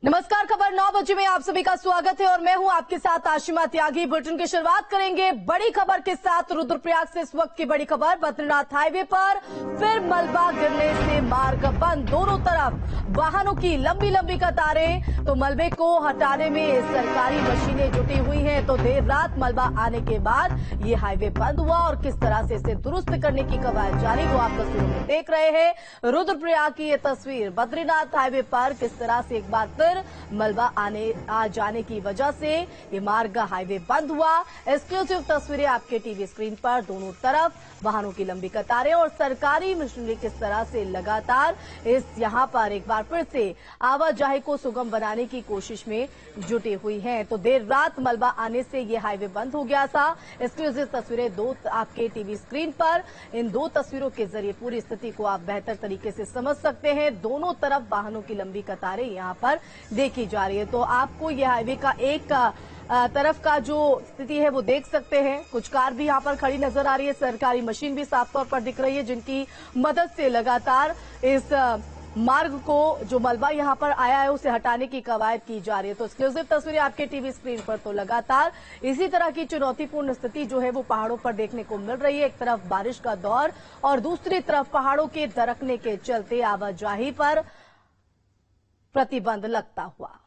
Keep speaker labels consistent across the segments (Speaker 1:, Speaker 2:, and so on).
Speaker 1: नमस्कार, खबर 9 बजे में आप सभी का स्वागत है और मैं हूं आपके साथ आशिमा त्यागी। बुलेटिन की शुरुआत करेंगे बड़ी खबर के साथ। रुद्रप्रयाग से इस वक्त की बड़ी खबर। बद्रीनाथ हाईवे पर फिर मलबा गिरने से मार्ग बंद, दोनों तरफ वाहनों की लंबी लंबी कतारें। तो मलबे को हटाने में सरकारी मशीनें जुटी हुई हैं। तो देर रात मलबा आने के बाद ये हाईवे बंद हुआ और किस तरह से इसे दुरुस्त करने की कवायद जारी, वो आप तस्वीरों में देख रहे हैं। रुद्रप्रयाग की ये तस्वीर, बद्रीनाथ हाईवे पर किस तरह से एक बार फिर मलबा आ जाने की वजह से ये मार्ग हाईवे बंद हुआ। एक्सक्लूसिव तस्वीरें आपके टीवी स्क्रीन पर। दोनों तरफ वाहनों की लंबी कतारें और सरकारी मशीनरी किस तरह से लगातार यहां पर एक बार फिर से आवाजाही को सुगम बनाने की कोशिश में जुटी हुई है। तो देर रात मलबा आने से ये हाईवे बंद हो गया था। एक्सक्लूसिव तस्वीरें दो आपके टीवी स्क्रीन पर। इन दो तस्वीरों के जरिए पूरी स्थिति को आप बेहतर तरीके से समझ सकते हैं। दोनों तरफ वाहनों की लंबी कतारें यहां पर देखी जा रही है। तो आपको यह हाईवे का एक तरफ का जो स्थिति है वो देख सकते हैं। कुछ कार भी यहां पर खड़ी नजर आ रही है। सरकारी मशीन भी साफ तौर पर दिख रही है, जिनकी मदद से लगातार इस मार्ग को, जो मलबा यहां पर आया है, उसे हटाने की कवायद की जा रही है। तो एक्सक्लूसिव तस्वीरें आपके टीवी स्क्रीन पर। तो लगातार इसी तरह की चुनौतीपूर्ण स्थिति जो है वो पहाड़ों पर देखने को मिल रही है। एक तरफ बारिश का दौर और दूसरी तरफ पहाड़ों के दरकने के चलते आवाजाही पर प्रतिबंध लगता हुआ।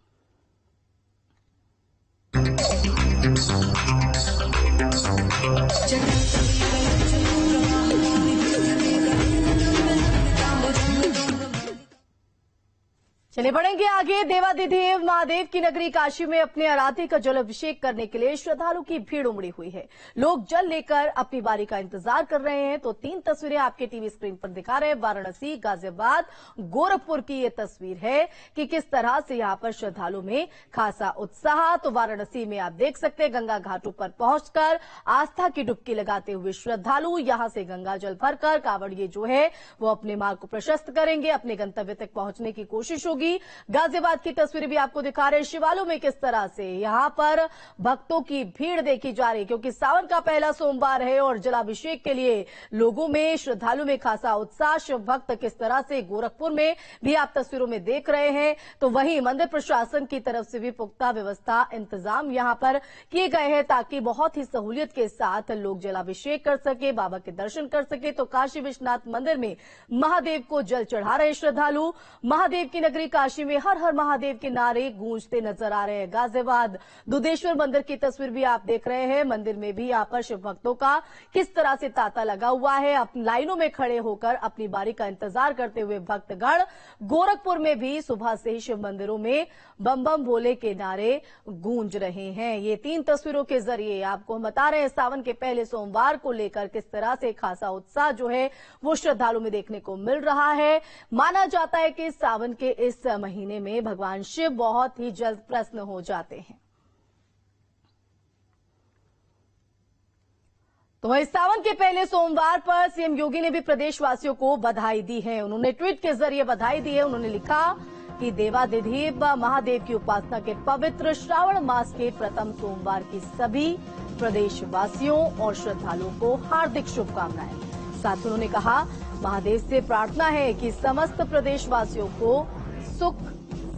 Speaker 1: चलिए बढ़ेंगे आगे। देवाधिदेव महादेव की नगरी काशी में अपने आराध्य का जलाभिषेक करने के लिए श्रद्धालुओं की भीड़ उमड़ी हुई है। लोग जल लेकर अपनी बारी का इंतजार कर रहे हैं। तो 3 तस्वीरें आपके टीवी स्क्रीन पर दिखा रहे हैं। वाराणसी, गाजियाबाद, गोरखपुर की ये तस्वीर है कि किस तरह से यहां पर श्रद्धालुओं में खासा उत्साह। तो वाराणसी में आप देख सकते हैं, गंगा घाटों पर पहुंचकर आस्था की डुबकी लगाते हुए श्रद्धालु यहां से गंगा जल भरकर कांवड़िए जो है वो अपने मार्ग को प्रशस्त करेंगे, अपने गंतव्य तक पहुंचने की कोशिश होगी। गाजियाबाद की तस्वीरें भी आपको दिखा रहे हैं। शिवालयों में किस तरह से यहां पर भक्तों की भीड़ देखी जा रही है, क्योंकि सावन का पहला सोमवार है और जलाभिषेक के लिए लोगों में, श्रद्धालुओं में खासा उत्साह। शिव भक्त किस तरह से गोरखपुर में भी आप तस्वीरों में देख रहे हैं। तो वहीं मंदिर प्रशासन की तरफ से भी पुख्ता व्यवस्था, इंतजाम यहां पर किए गए हैं, ताकि बहुत ही सहूलियत के साथ लोग जलाभिषेक कर सके, बाबा के दर्शन कर सके। तो काशी विश्वनाथ मंदिर में महादेव को जल चढ़ा रहे श्रद्धालु। महादेव की नगरी काशी में हर हर महादेव के नारे गूंजते नजर आ रहे हैं। गाजियाबाद दुधेश्वर मंदिर की तस्वीर भी आप देख रहे हैं। मंदिर में भी यहां पर शिव भक्तों का किस तरह से तांता लगा हुआ है। अपनी लाइनों में खड़े होकर अपनी बारी का इंतजार करते हुए भक्तगण। गोरखपुर में भी सुबह से ही शिव मंदिरों में बम बम भोले के नारे गूंज रहे हैं। ये 3 तस्वीरों के जरिए आपको हम बता रहे हैं सावन के पहले सोमवार को लेकर किस तरह से खासा उत्साह जो है वो श्रद्धालु में देखने को मिल रहा है। माना जाता है कि सावन के इस महीने में भगवान शिव बहुत ही जल्द प्रसन्न हो जाते हैं। तो इस सावन के पहले सोमवार पर सीएम योगी ने भी प्रदेशवासियों को बधाई दी है। उन्होंने ट्वीट के जरिए बधाई दी है। उन्होंने लिखा कि देवाधिदेव महादेव की उपासना के पवित्र श्रावण मास के प्रथम सोमवार की सभी प्रदेशवासियों और श्रद्धालुओं को हार्दिक शुभकामनाएं। साथ ही उन्होंने कहा, महादेव से प्रार्थना है कि समस्त प्रदेशवासियों को सुख,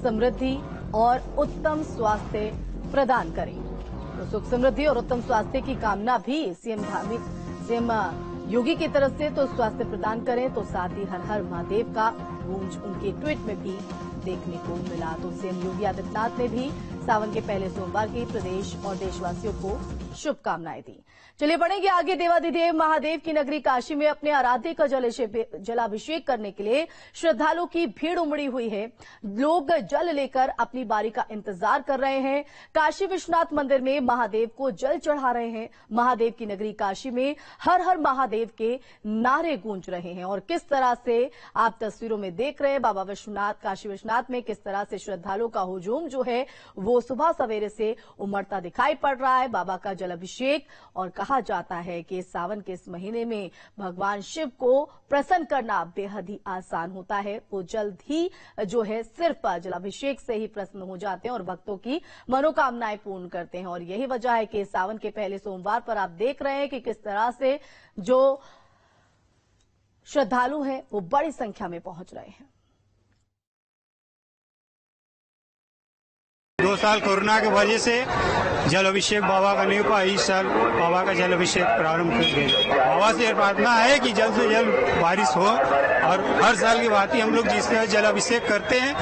Speaker 1: समृद्धि और उत्तम स्वास्थ्य प्रदान करें। तो सुख, समृद्धि और उत्तम स्वास्थ्य की कामना भी सीएम योगी की तरफ से तो स्वास्थ्य प्रदान करें। तो साथ ही हर हर महादेव का गूंज उनके ट्वीट में भी देखने को मिला। तो सीएम योगी आदित्यनाथ ने भी सावन के पहले सोमवार की प्रदेश और देशवासियों को शुभकामनाएं दी। चलिए बढ़ेंगे आगे। देवाधिदेव महादेव की नगरी काशी में अपने आराध्य का जलाभिषेक करने के लिए श्रद्धालुओं की भीड़ उमड़ी हुई है। लोग जल लेकर अपनी बारी का इंतजार कर रहे हैं। काशी विश्वनाथ मंदिर में महादेव को जल चढ़ा रहे हैं। महादेव की नगरी काशी में हर हर महादेव के नारे गूंज रहे हैं। और किस तरह से आप तस्वीरों में देख रहे हैं, बाबा विश्वनाथ, काशी विश्वनाथ में किस तरह से श्रद्धालुओं का हुजूम जो है वो सुबह सवेरे से उमड़ता दिखाई पड़ रहा है। बाबा का जलाभिषेक, और कहा जाता है कि सावन के इस महीने में भगवान शिव को प्रसन्न करना बेहद ही आसान होता है। वो जल्द ही जो है सिर्फ जलाभिषेक से ही प्रसन्न हो जाते हैं और भक्तों की मनोकामनाएं पूर्ण करते हैं। और यही वजह है कि सावन के पहले सोमवार पर आप देख रहे हैं कि किस तरह से जो श्रद्धालु हैं वो बड़ी संख्या में पहुंच रहे हैं।
Speaker 2: साल कोरोना की वजह से जल अभिषेक बाबा का नहीं पाया, इस साल बाबा का जल अभिषेक प्रारंभ कर गए। बाबा से प्रार्थना है कि जल्द से जल्द बारिश हो, और हर साल की बात ही हम लोग जिस तरह जल अभिषेक करते हैं,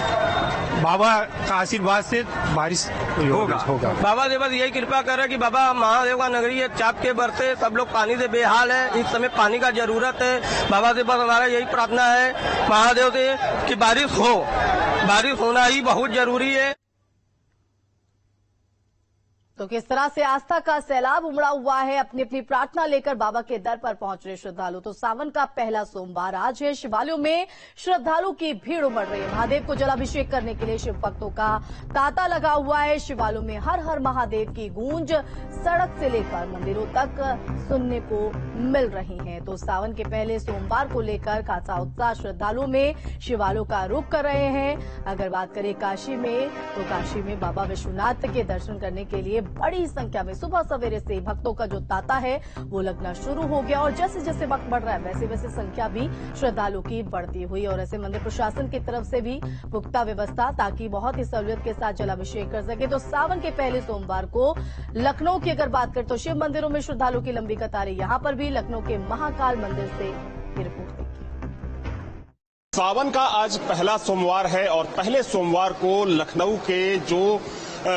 Speaker 2: बाबा का आशीर्वाद से बारिश होगा।
Speaker 3: बाबा से बस यही कृपा कर रहे हैं कि बाबा महादेव का नगरी है, चाप के बरते, सब लोग पानी से बेहाल है, इस समय पानी का जरूरत है। बाबा से बस हमारा यही प्रार्थना है महादेव से कि बारिश हो, बारिश होना ही बहुत जरूरी है।
Speaker 1: तो किस तरह से आस्था का सैलाब उमड़ा हुआ है, अपनी अपनी प्रार्थना लेकर बाबा के दर पर पहुंच रहे श्रद्धालु। तो सावन का पहला सोमवार आज है, शिवालयों में श्रद्धालु की भीड़ उमड़ रही है। महादेव को जलाभिषेक करने के लिए शिव भक्तों का तांता लगा हुआ है। शिवालयों में हर हर महादेव की गूंज सड़क से लेकर मंदिरों तक सुनने को मिल रही है। तो सावन के पहले सोमवार को लेकर खासा उत्साह श्रद्धालुओं में शिवालयों का रुख कर रहे हैं। अगर बात करें काशी में, तो काशी में बाबा विश्वनाथ के दर्शन करने के लिए बड़ी संख्या में सुबह सवेरे से भक्तों का जो तांता है वो लगना शुरू हो गया, और जैसे जैसे वक्त बढ़ रहा है वैसे वैसे संख्या भी श्रद्धालुओं की बढ़ती हुई। और ऐसे मंदिर प्रशासन की तरफ से भी पुख्ता व्यवस्था, ताकि बहुत ही सहूलियत के साथ जलाभिषेक कर सके। तो सावन के पहले सोमवार को लखनऊ की अगर बात करें तो शिव मंदिरों में श्रद्धालुओं की लंबी कतारें, यहां पर भी लखनऊ के महाकाल मंदिर से रिपोर्ट देखिए।
Speaker 4: सावन का आज पहला सोमवार है, और पहले सोमवार को लखनऊ के जो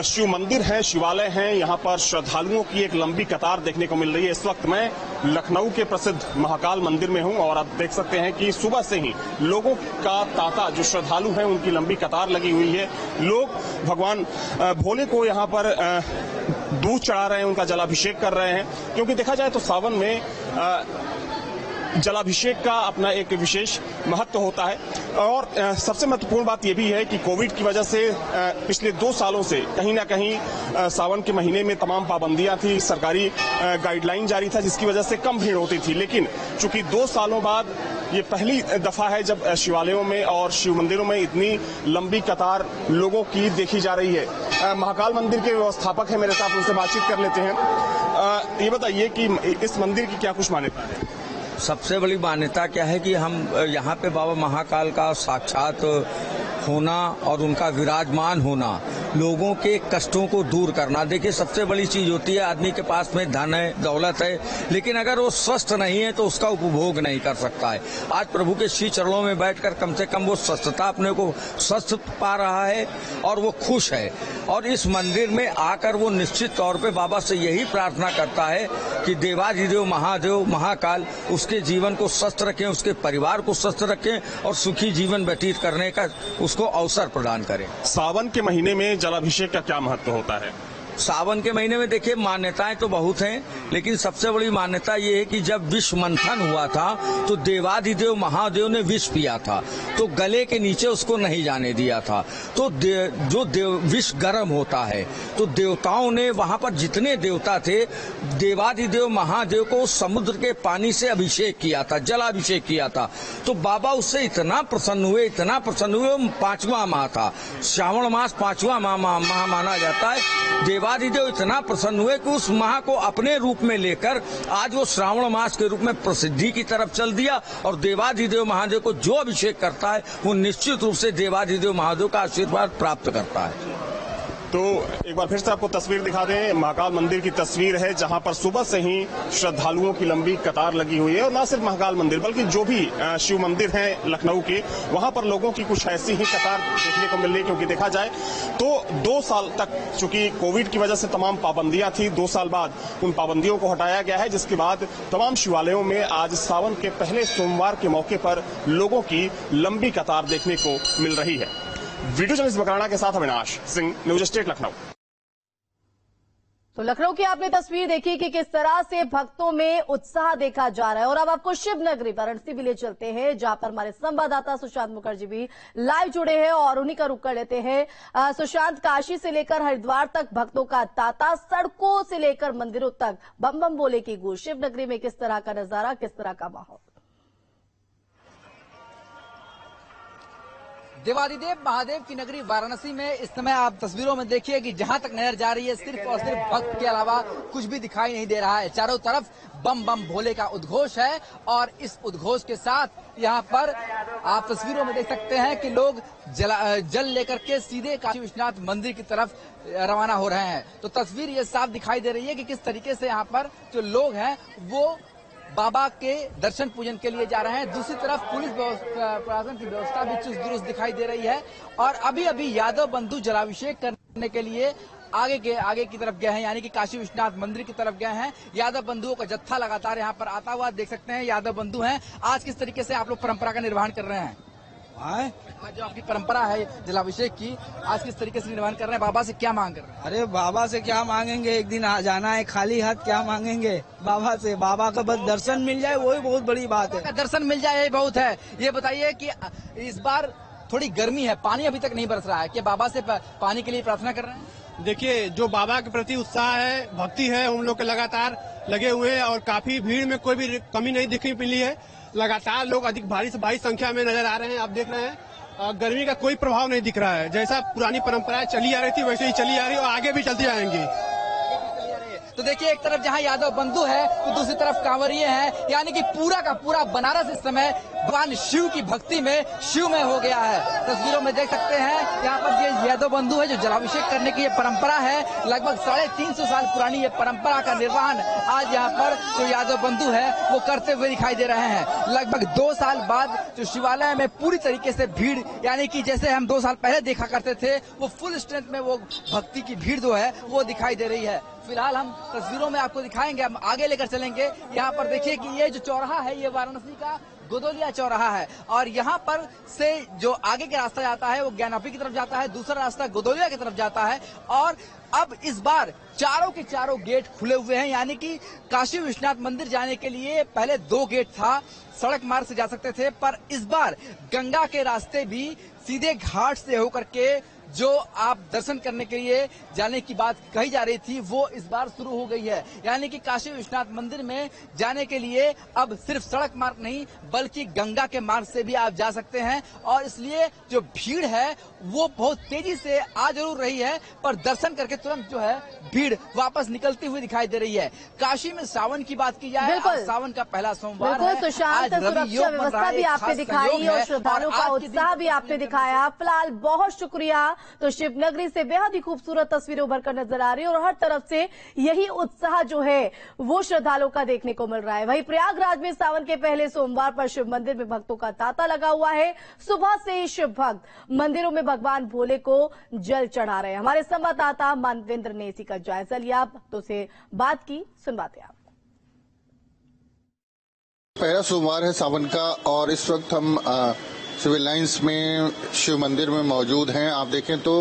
Speaker 4: शिव मंदिर है, शिवालय हैं, यहां पर श्रद्धालुओं की एक लंबी कतार देखने को मिल रही है। इस वक्त मैं लखनऊ के प्रसिद्ध महाकाल मंदिर में हूं, और आप देख सकते हैं कि सुबह से ही लोगों का तांता, जो श्रद्धालु हैं उनकी लंबी कतार लगी हुई है। लोग भगवान भोले को यहां पर दूध चढ़ा रहे हैं, उनका जलाभिषेक कर रहे हैं, क्योंकि देखा जाए तो सावन में जलाभिषेक का अपना एक विशेष महत्व होता है। और सबसे महत्वपूर्ण बात यह भी है कि कोविड की वजह से पिछले 2 सालों से कहीं ना कहीं सावन के महीने में तमाम पाबंदियां थी, सरकारी गाइडलाइन जारी था, जिसकी वजह से कम भीड़ होती थी। लेकिन चूंकि 2 सालों बाद ये पहली दफा है जब शिवालयों में और शिव मंदिरों में इतनी लंबी कतार लोगों की देखी जा रही है। महाकाल मंदिर के व्यवस्थापक है मेरे साथ, उनसे बातचीत कर लेते हैं। ये बताइए कि इस मंदिर की क्या कुछ मान्यता है?
Speaker 5: सबसे बड़ी मान्यता क्या है कि हम यहाँ पे बाबा महाकाल का साक्षात होना और उनका विराजमान होना, लोगों के कष्टों को दूर करना। देखिए, सबसे बड़ी चीज होती है, आदमी के पास में धन है, दौलत है, लेकिन अगर वो स्वस्थ नहीं है तो उसका उपभोग नहीं कर सकता है। आज प्रभु के श्री चरणों में बैठकर कम से कम वो स्वस्थता, अपने को स्वस्थ पा रहा है और वो खुश है। और इस मंदिर में आकर वो निश्चित तौर पे बाबा से यही प्रार्थना करता है कि देवाधिदेव महादेव महाकाल उसके जीवन को स्वस्थ रखें, उसके परिवार को स्वस्थ रखें और सुखी जीवन व्यतीत करने का उसको अवसर प्रदान करें।
Speaker 4: सावन के महीने में जलाभिषेक का क्या महत्व होता है?
Speaker 5: सावन के महीने में देखिए मान्यताएं तो बहुत हैं, लेकिन सबसे बड़ी मान्यता ये है कि जब विष मंथन हुआ था तो देवाधिदेव महादेव ने विष पिया था, तो गले के नीचे उसको नहीं जाने दिया था। तो जो विष गर्म होता है, तो देवताओं ने वहां पर जितने देवता थे, देवाधिदेव महादेव को समुद्र के पानी से अभिषेक किया था, जलाभिषेक किया था। तो बाबा उससे इतना प्रसन्न हुए, इतना प्रसन्न हुए। 5वां माह था, श्रावण मास 5वां माह माना जाता है। देवाधिदेव इतना प्रसन्न हुए कि उस माह को अपने रूप में लेकर आज वो श्रावण मास के रूप में प्रसिद्धि की तरफ चल दिया। और देवाधिदेव महादेव को जो अभिषेक करता है वो निश्चित रूप से देवाधिदेव महादेव का आशीर्वाद प्राप्त करता है।
Speaker 4: तो एक बार फिर से आपको तस्वीर दिखा दें, महाकाल मंदिर की तस्वीर है, जहां पर सुबह से ही श्रद्धालुओं की लंबी कतार लगी हुई है। और न सिर्फ महाकाल मंदिर बल्कि जो भी शिव मंदिर हैं लखनऊ के, वहां पर लोगों की कुछ ऐसी ही कतार देखने को मिल रही है। क्योंकि देखा जाए तो 2 साल तक चूंकि कोविड की वजह से तमाम पाबंदियां थी, 2 साल बाद उन पाबंदियों को हटाया गया है, जिसके बाद तमाम शिवालयों में आज सावन के पहले सोमवार के मौके पर लोगों की लंबी कतार देखने को मिल रही है। वीडियो जर्नलिस्ट बकराना के साथ अविनाश सिंह, न्यूज स्टेट लखनऊ।
Speaker 1: तो लखनऊ की आपने तस्वीर देखी कि किस तरह से भक्तों में उत्साह देखा जा रहा है। और अब आपको शिव नगरी वाराणसी भी ले चलते हैं, जहां पर हमारे संवाददाता सुशांत मुखर्जी भी लाइव जुड़े हैं और उन्हीं का रुख कर लेते हैं। सुशांत, काशी से लेकर हरिद्वार तक भक्तों का तांता, सड़कों से लेकर मंदिरों तक बम बम बोले की गूंज, शिव नगरी में किस तरह का नजारा, किस तरह का माहौल?
Speaker 6: देवादिदेव महादेव की नगरी वाराणसी में इस समय आप तस्वीरों में देखिए कि जहां तक नजर जा रही है सिर्फ और सिर्फ भक्त के अलावा कुछ भी दिखाई नहीं दे रहा है। चारों तरफ बम बम भोले का उद्घोष है और इस उद्घोष के साथ यहाँ पर आप तस्वीरों में देख सकते हैं कि लोग जल लेकर के सीधे काशी विश्वनाथ मंदिर की तरफ रवाना हो रहे हैं। तो तस्वीर ये साफ दिखाई दे रही है कि किस तरीके से यहाँ पर जो लोग हैं वो बाबा के दर्शन पूजन के लिए जा रहे हैं। दूसरी तरफ पुलिस प्रशासन की व्यवस्था भी चुस्त दुरुस्त दिखाई दे रही है और अभी अभी यादव बंधु जलाभिषेक करने के लिए आगे की तरफ गए हैं, यानी कि काशी विश्वनाथ मंदिर की तरफ गए हैं। यादव बंधुओं का जत्था लगातार यहाँ पर आता हुआ देख सकते हैं। यादव बंधु हैं। आज किस तरीके से आप लोग परंपरा का निर्वहन कर रहे हैं? आज जो आपकी परंपरा है जलाभिषेक की, आज किस तरीके से निर्वहन कर रहे हैं? बाबा से क्या मांग कर रहे हैं?
Speaker 5: अरे बाबा से क्या मांगेंगे, एक दिन आ जाना है, खाली हाथ क्या मांगेंगे बाबा से। बाबा का बस दर्शन मिल जाए वही बहुत बड़ी बात है।
Speaker 6: दर्शन मिल जाए यही बहुत है। ये बताइए कि इस बार थोड़ी गर्मी है, पानी अभी तक नहीं बरस रहा है, क्या बाबा से पानी के लिए प्रार्थना कर रहे हैं?
Speaker 7: देखिए, जो बाबा के प्रति उत्साह है, भक्ति है, हम लोग के लगातार लगे हुए हैं और काफी भीड़ में कोई भी कमी नहीं दिखने मिली है। लगातार लोग अधिक भारी से भारी संख्या में नजर आ रहे हैं। आप देख रहे हैं गर्मी का कोई प्रभाव नहीं दिख रहा है। जैसा पुरानी परंपराएं चली आ रही थी वैसे ही चली आ रही है और आगे भी चलती जाएंगी।
Speaker 6: तो देखिए, एक तरफ जहां यादव बंधु है तो दूसरी तरफ कांवरिये हैं, यानी कि पूरा का पूरा बनारस इस समय भगवान शिव की भक्ति में शिवमय हो गया है। तस्वीरों में देख सकते हैं यहाँ पर ये यादव बंधु है जो जलाभिषेक करने की ये परंपरा है। लगभग 350 साल पुरानी ये परंपरा का निर्वहन आज यहाँ पर जो यादव बंधु है वो करते हुए दिखाई दे रहे हैं। लगभग 2 साल बाद जो शिवालय में पूरी तरीके से भीड़, यानी कि जैसे हम 2 साल पहले देखा करते थे, वो फुल स्ट्रेंथ में वो भक्ति की भीड़ जो है वो दिखाई दे रही है। फिलहाल हम तस्वीरों में आपको दिखाएंगे, हम आगे लेकर चलेंगे। यहाँ पर देखिए कि ये जो चौराहा है ये वाराणसी का गोदोलिया चौराहा है और यहाँ पर से जो आगे का रास्ता जाता है वो ज्ञानापी की तरफ जाता है, दूसरा रास्ता गोदोलिया की तरफ जाता है। और अब इस बार चारों के चारों गेट खुले हुए हैं, यानी कि काशी विश्वनाथ मंदिर जाने के लिए पहले 2 गेट था, सड़क मार्ग से जा सकते थे, पर इस बार गंगा के रास्ते भी सीधे घाट से होकर के जो आप दर्शन करने के लिए जाने की बात कही जा रही थी वो इस बार शुरू हो गई है। यानी कि काशी विश्वनाथ मंदिर में जाने के लिए अब सिर्फ सड़क मार्ग नहीं बल्कि गंगा के मार्ग से भी आप जा सकते हैं और इसलिए जो भीड़ है वो बहुत तेजी से आ जरूर रही है, पर दर्शन करके तुरंत जो है भीड़ वापस निकलती हुई दिखाई दे रही है। काशी में सावन की बात की जाए, आज सावन का पहला सोमवार है।
Speaker 1: तो शांत सुरक्षा व्यवस्था भी आपने दिखाई और श्रद्धालुओं का उत्साह भी आपने दिखाया। फिलहाल बहुत शुक्रिया। तो शिवनगरी से बेहद ही खूबसूरत तस्वीरें उभर कर नजर आ रही है और हर तरफ से यही उत्साह जो है वो श्रद्धालुओं का देखने को मिल रहा है। वहीं प्रयागराज में सावन के पहले सोमवार पर शिव मंदिर में भक्तों का तांता लगा हुआ है। सुबह से ही शिव भक्त मंदिरों में भगवान भोले को जल चढ़ा रहे हैं। हमारे संवाददाता मानवेंद्र ने इसी का जायजा लिया, भक्तों से बात की, सुनवाते आप।
Speaker 8: पहला सोमवार है सावन का और इस वक्त हम सिविल लाइंस में शिव मंदिर में मौजूद हैं। आप देखें तो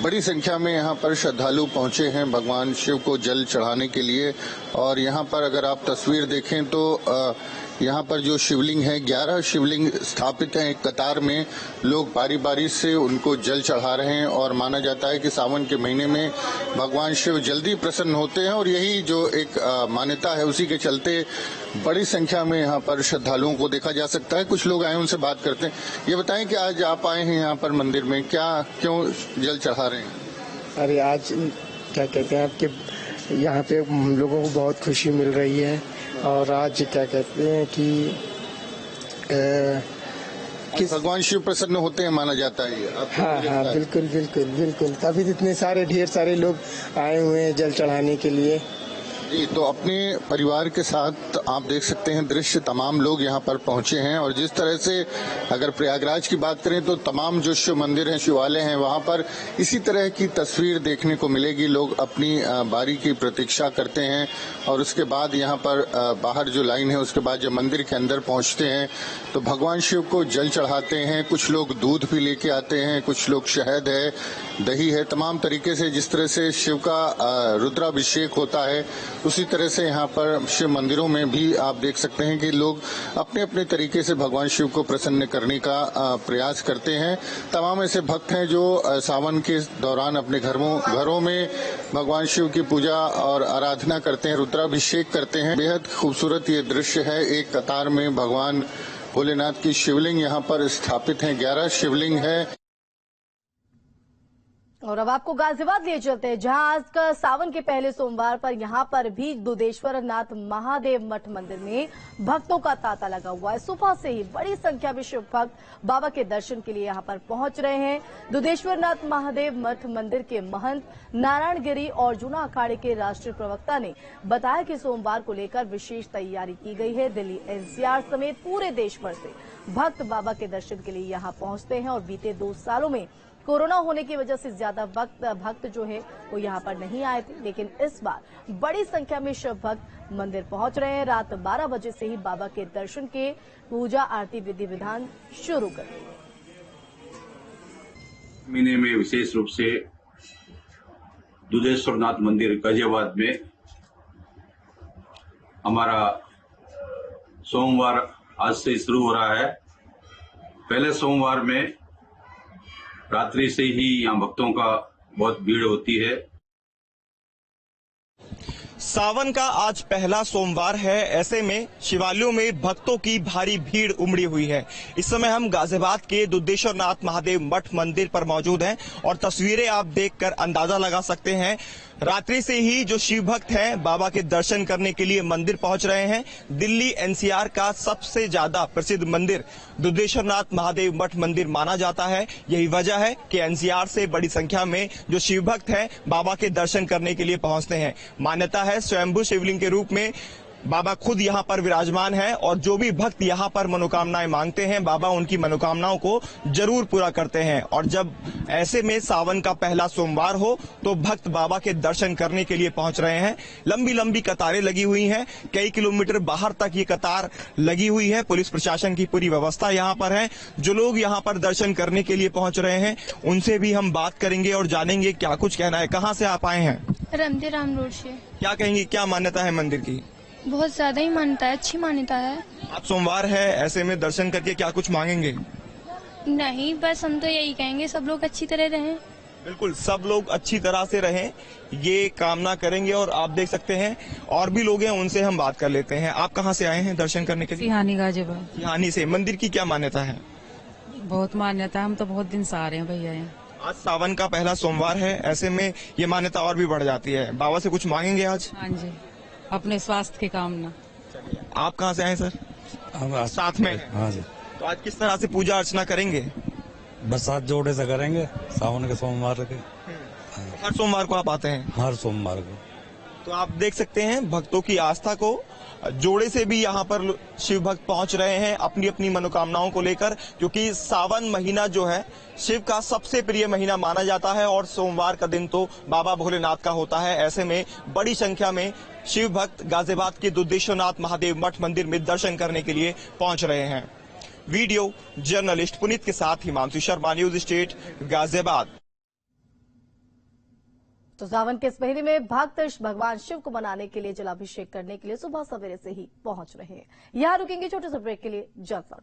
Speaker 8: बड़ी संख्या में यहाँ पर श्रद्धालु पहुंचे हैं भगवान शिव को जल चढ़ाने के लिए। और यहाँ पर अगर आप तस्वीर देखें तो यहाँ पर जो शिवलिंग है 11 शिवलिंग स्थापित हैं एक कतार में। लोग बारी बारी से उनको जल चढ़ा रहे हैं और माना जाता है कि सावन के महीने में भगवान शिव जल्दी प्रसन्न होते हैं और यही जो एक मान्यता है उसी के चलते बड़ी संख्या में यहाँ पर श्रद्धालुओं को देखा जा सकता है। कुछ लोग आए उनसे बात करते हैं। ये बताएं कि आज आप आए हैं यहाँ पर मंदिर में, क्यों जल चढ़ा रहे हैं?
Speaker 9: अरे आज क्या कहते हैं आपके यहाँ पे हम लोगों को बहुत खुशी मिल रही है और आज क्या कहते हैं कि
Speaker 8: भगवान शिव प्रसन्न होते हैं माना जाता है।
Speaker 9: हाँ, बिल्कुल बिल्कुल बिल्कुल, तभी इतने सारे ढेर सारे लोग आए हुए हैं जल चढ़ाने के लिए।
Speaker 8: जी, तो अपने परिवार के साथ आप देख सकते हैं दृश्य, तमाम लोग यहाँ पर पहुंचे हैं और जिस तरह से अगर प्रयागराज की बात करें तो तमाम जो शिव मंदिर हैं, शिवालय हैं, वहाँ पर इसी तरह की तस्वीर देखने को मिलेगी। लोग अपनी बारी की प्रतीक्षा करते हैं और उसके बाद यहाँ पर बाहर जो लाइन है उसके बाद जब मंदिर के अंदर पहुंचते हैं तो भगवान शिव को जल चढ़ाते हैं। कुछ लोग दूध भी लेके आते हैं, कुछ लोग शहद है, दही है, तमाम तरीके से जिस तरह से शिव का रुद्राभिषेक होता है उसी तरह से यहाँ पर शिव मंदिरों में भी आप देख सकते हैं कि लोग अपने अपने तरीके से भगवान शिव को प्रसन्न करने का प्रयास करते हैं। तमाम ऐसे भक्त हैं जो सावन के दौरान अपने घरों में भगवान शिव की पूजा और आराधना करते हैं, रुद्राभिषेक करते हैं। बेहद खूबसूरत ये दृश्य है। एक कतार में भगवान भोलेनाथ की शिवलिंग यहाँ पर स्थापित है, 11 शिवलिंग है।
Speaker 1: और अब आपको गाजियाबाद लिए चलते हैं, जहां आज का सावन के पहले सोमवार पर यहां पर भी दुधेश्वर नाथ महादेव मठ मंदिर में भक्तों का तांता लगा हुआ है। सुबह से ही बड़ी संख्या में शिव भक्त बाबा के दर्शन के लिए यहां पर पहुंच रहे हैं। दुधेश्वर नाथ महादेव मठ मंदिर के महंत नारायण गिरी और जूना अखाड़े के राष्ट्रीय प्रवक्ता ने बताया कि सोमवार को लेकर विशेष तैयारी की गई है। दिल्ली एनसीआर समेत पूरे देश भर से भक्त बाबा के दर्शन के लिए यहां पहुंचते हैं और बीते 2 सालों में कोरोना होने की वजह से ज्यादा भक्त जो है वो यहाँ पर नहीं आए थे, लेकिन इस बार बड़ी संख्या में शिव भक्त मंदिर पहुंच रहे हैं। रात 12 बजे से ही बाबा के दर्शन के पूजा आरती विधि विधान शुरू कर दिए।
Speaker 10: महीने में विशेष रूप से दुधेश्वर नाथ मंदिर गाजियाबाद में हमारा सोमवार आज से शुरू हो रहा है। पहले सोमवार में रात्रि से ही यहाँ भक्तों का बहुत भीड़ होती है।
Speaker 4: सावन का आज पहला सोमवार है, ऐसे में शिवालयों में भक्तों की भारी भीड़ उमड़ी हुई है। इस समय हम गाजियाबाद के दुधेश्वर नाथ महादेव मठ मंदिर पर मौजूद हैं और तस्वीरें आप देखकर अंदाजा लगा सकते हैं। रात्रि से ही जो शिव भक्त हैं बाबा के दर्शन करने के लिए मंदिर पहुंच रहे हैं। दिल्ली एनसीआर का सबसे ज्यादा प्रसिद्ध मंदिर दुधेश्वर नाथ महादेव मठ मंदिर माना जाता है। यही वजह है कि एनसीआर से बड़ी संख्या में जो शिव भक्त हैं बाबा के दर्शन करने के लिए पहुंचते हैं। मान्यता है स्वयंभू शिवलिंग के रूप में बाबा खुद यहाँ पर विराजमान है और जो भी भक्त यहाँ पर मनोकामनाएं मांगते हैं बाबा उनकी मनोकामनाओं को जरूर पूरा करते हैं। और जब ऐसे में सावन का पहला सोमवार हो तो भक्त बाबा के दर्शन करने के लिए पहुंच रहे हैं। लंबी लंबी कतारें लगी हुई हैं, कई किलोमीटर बाहर तक ये कतार लगी हुई है। पुलिस प्रशासन की पूरी व्यवस्था यहाँ पर है। जो लोग यहाँ पर दर्शन करने के लिए पहुंच रहे हैं उनसे भी हम बात करेंगे और जानेंगे क्या कुछ कहना है। कहाँ से आप आए हैं?
Speaker 11: रमते राम रोड से।
Speaker 4: क्या कहेंगे, क्या मान्यता है मंदिर की?
Speaker 11: बहुत ज्यादा ही मान्यता है, अच्छी मान्यता है।
Speaker 4: आज सोमवार है, ऐसे में दर्शन करके क्या कुछ मांगेंगे?
Speaker 11: नहीं, बस हम तो यही कहेंगे सब लोग अच्छी तरह रहें।
Speaker 4: बिल्कुल, सब लोग अच्छी तरह से रहें ये कामना करेंगे। और आप देख सकते हैं और भी लोग हैं, उनसे हम बात कर लेते हैं। आप कहाँ से आए हैं दर्शन करने के लिए?
Speaker 12: सिहानी गाजियाबाद।
Speaker 4: सिहानी से। मंदिर की क्या मान्यता है?
Speaker 12: बहुत मान्यता, हम तो बहुत दिन से आ रहे हैं भैया।
Speaker 4: आज सावन का पहला सोमवार है, ऐसे में ये मान्यता और भी बढ़ जाती है। बाबा से कुछ मांगेंगे आज?
Speaker 12: हाँ जी, अपने स्वास्थ्य की कामना।
Speaker 4: आप कहाँ से आए सर?
Speaker 13: हम
Speaker 4: साथ में।
Speaker 13: हाँ जी।
Speaker 4: तो आज किस तरह से पूजा अर्चना करेंगे?
Speaker 13: बस 7 जोड़े से करेंगे सावन के सोमवार के।
Speaker 4: हर सोमवार को आप आते हैं?
Speaker 13: हर सोमवार को।
Speaker 4: तो आप देख सकते हैं भक्तों की आस्था को जोड़े से भी यहाँ पर शिव भक्त पहुंच रहे हैं अपनी अपनी मनोकामनाओं को लेकर, क्योंकि सावन महीना जो है शिव का सबसे प्रिय महीना माना जाता है और सोमवार का दिन तो बाबा भोलेनाथ का होता है। ऐसे में बड़ी संख्या में शिव भक्त गाजियाबाद के दुधेश्वर नाथ महादेव मठ मंदिर में दर्शन करने के लिए पहुंच रहे हैं। वीडियो जर्नलिस्ट पुनीत के साथ हिमांशु शर्मा, न्यूज स्टेट, गाजियाबाद।
Speaker 1: तो सावन के इस महीने में भक्त भगवान शिव को मनाने के लिए जलाभिषेक करने के लिए सुबह सवेरे से ही पहुंच रहे हैं। यहां रुकेंगे छोटे से ब्रेक के लिए, जल्द लौटेंगे।